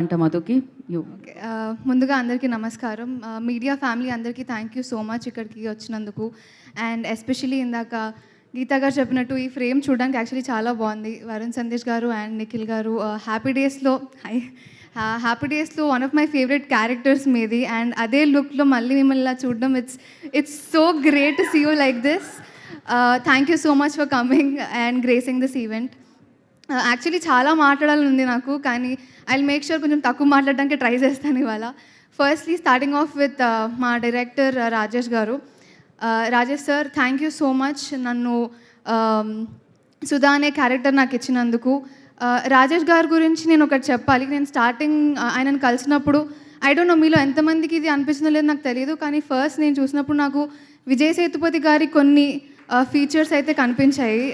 అంట మధుకి you. Okay. ముందుగా అందరికీ నమస్కారం. మీడియా ఫ్యామిలీ అందరికీ థ్యాంక్ యూ సో మచ్ ఇక్కడికి వచ్చినందుకు. అండ్ ఎస్పెషలీ ఇందాక గీతా గారు చెప్పినట్టు ఈ ఫ్రేమ్ చూడడానికి యాక్చువల్లీ చాలా బాగుంది. వరుణ్ సందేశ్ గారు అండ్ నిఖిల్ గారు హ్యాపీ డేస్లో one of my favourite characters మీది. అండ్ అదే లుక్లో మళ్ళీ మిమ్మల్ని ఇలా చూడడం it's so great to see you like this. Thank you so much for coming and gracing this event. Actually చాలా మాట్లాడాలని ఉంది నాకు, కానీ ఐ మేక్ షూర్ కొంచెం తక్కువ మాట్లాడడానికి ట్రై చేస్తాను ఇవాళ. ఫస్ట్లీ స్టార్టింగ్ ఆఫ్ విత్ మా డైరెక్టర్ రాజేష్ గారు. Rajesh sir, thank you so much నన్ను సుధా అనే క్యారెక్టర్ నాకు ఇచ్చినందుకు. రాజేష్ గారి గురించి నేను ఒకటి చెప్పాలి. నేను స్టార్టింగ్ ఆయనను కలిసినప్పుడు ఐ డోంట్ నో మీలో ఎంతమందికి ఇది అనిపిస్తుందో లేదో నాకు తెలియదు, కానీ ఫస్ట్ నేను చూసినప్పుడు నాకు విజయ్ సేతుపతి గారి కొన్ని ఫీచర్స్ అయితే కనిపించాయి.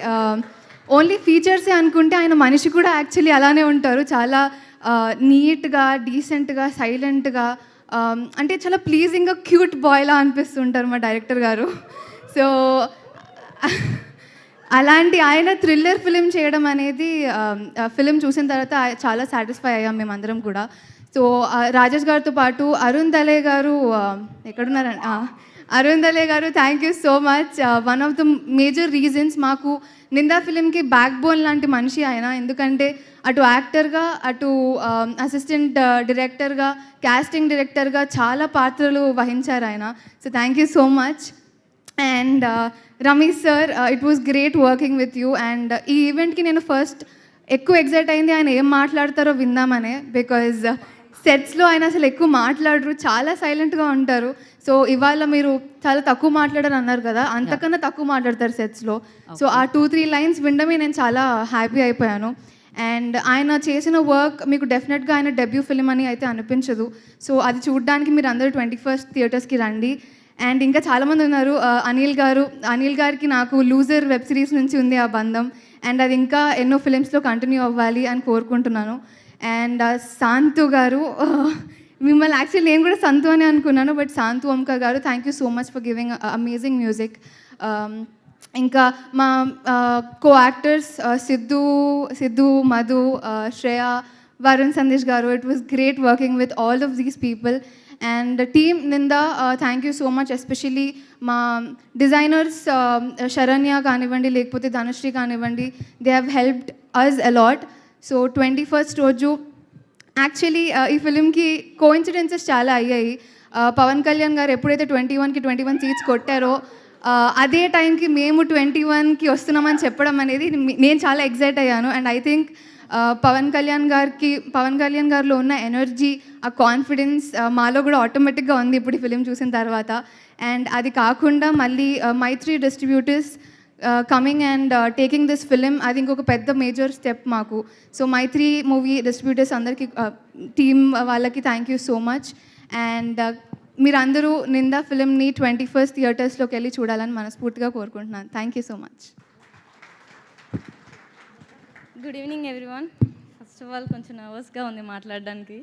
ఓన్లీ ఫీచర్సే అనుకుంటే ఆయన మనిషి కూడా యాక్చువల్లీ అలానే ఉంటారు. చాలా నీట్గా, డీసెంట్గా, సైలెంట్గా, అంటే చాలా ప్లీజింగ్గా క్యూట్ బాయ్లా అనిపిస్తుంటారు మా డైరెక్టర్ గారు. సో అలాంటి ఆయన థ్రిల్లర్ ఫిలిం చేయడం అనేది ఫిలిం చూసిన తర్వాత చాలా సాటిస్ఫై అయ్యాం మేమందరం కూడా. సో రాజేష్ గారితో పాటు అరుణ్ దలే గారు ఎక్కడున్నారండి? అరుణ్ దలే గారు, thank you so much. One of the major reasons మాకు నిందా ఫిలింకి బ్యాక్ బోన్ లాంటి మనిషి ఆయన. ఎందుకంటే అటు యాక్టర్గా, అటు అసిస్టెంట్ డైరెక్టర్గా, కాస్టింగ్ డైరెక్టర్గా చాలా పాత్రలు వహించారు ఆయన. So thank you so much. And Ramesh sir, it was great working with you. And ఈ ఈవెంట్కి నేను ఫస్ట్ ఎక్కువ ఎగ్జైట్ అయింది ఆయన ఏం మాట్లాడతారో విందామనే. బికాజ్ సెట్స్లో ఆయన అసలు ఎక్కువ మాట్లాడరు, చాలా సైలెంట్గా ఉంటారు. సో ఇవాళ మీరు చాలా తక్కువ మాట్లాడారు అన్నారు కదా, అంతకన్నా తక్కువ మాట్లాడతారు సెట్స్లో. సో ఆ 2-3 లైన్స్ వినడమే నేను చాలా హ్యాపీ అయిపోయాను. అండ్ ఆయన చేసిన వర్క్ మీకు డెఫినెట్గా ఆయన డెబ్యూ ఫిలిం అని అయితే అనిపించదు. సో అది చూడడానికి మీరు అందరూ 21st థియేటర్స్కి రండి. అండ్ ఇంకా చాలామంది ఉన్నారు. అనిల్ గారికి నాకు లూజర్ వెబ్ సిరీస్ నుంచి ఉంది ఆ బంధం. అండ్ అది ఇంకా ఎన్నో ఫిలిమ్స్లో కంటిన్యూ అవ్వాలి అని కోరుకుంటున్నాను. అండ్ శాంతు గారు, మిమ్మల్ని యాక్చువల్లీ నేను కూడా సంతు అని అనుకున్నాను, బట్ శాంతు ఓంకా గారు, thank you so much for giving amazing music. ఇంకా మా కో యాక్టర్స్ సిద్ధు, మధు, శ్రేయ, వరుణ్ సందేశ్ గారు, it was great working with all of these people. And team Ninda, thank you so much. Especially మా డిజైనర్స్ శరణ్య కానివ్వండి, లేకపోతే ధనుశ్రీ కానివ్వండి, they have helped us a lot. So 21st రోజు actually ఈ ఫిలింకి coincidences చాలా అయ్యాయి. పవన్ కళ్యాణ్ గారు ఎప్పుడైతే 21కి 21 సీట్స్ కొట్టారో అదే టైంకి మేము 21కి వస్తున్నామని చెప్పడం అనేది నేను చాలా ఎగ్జైట్ అయ్యాను. And I think Pawan Kalyan గారిలో ఉన్న ఎనర్జీ, ఆ కాన్ఫిడెన్స్ మాలో కూడా ఆటోమేటిక్గా ఉంది ఇప్పుడు ఈ ఫిలిం చూసిన తర్వాత. అండ్ అది కాకుండా మళ్ళీ Mythri distributors coming and taking this film, అది ఇంకొక పెద్ద మేజర్ స్టెప్ మాకు. సో మైత్రి మూవీ డిస్ట్రిబ్యూటర్స్ అందరికీ, టీమ్ వాళ్ళకి thank you so much. And మీరందరూ నిందా ఫిలింని 21st థియేటర్స్లోకి వెళ్ళి చూడాలని మనస్ఫూర్తిగా కోరుకుంటున్నాను. Thank you so much. Good evening everyone. First of all కొంచెం నర్వస్గా ఉంది మాట్లాడడానికి.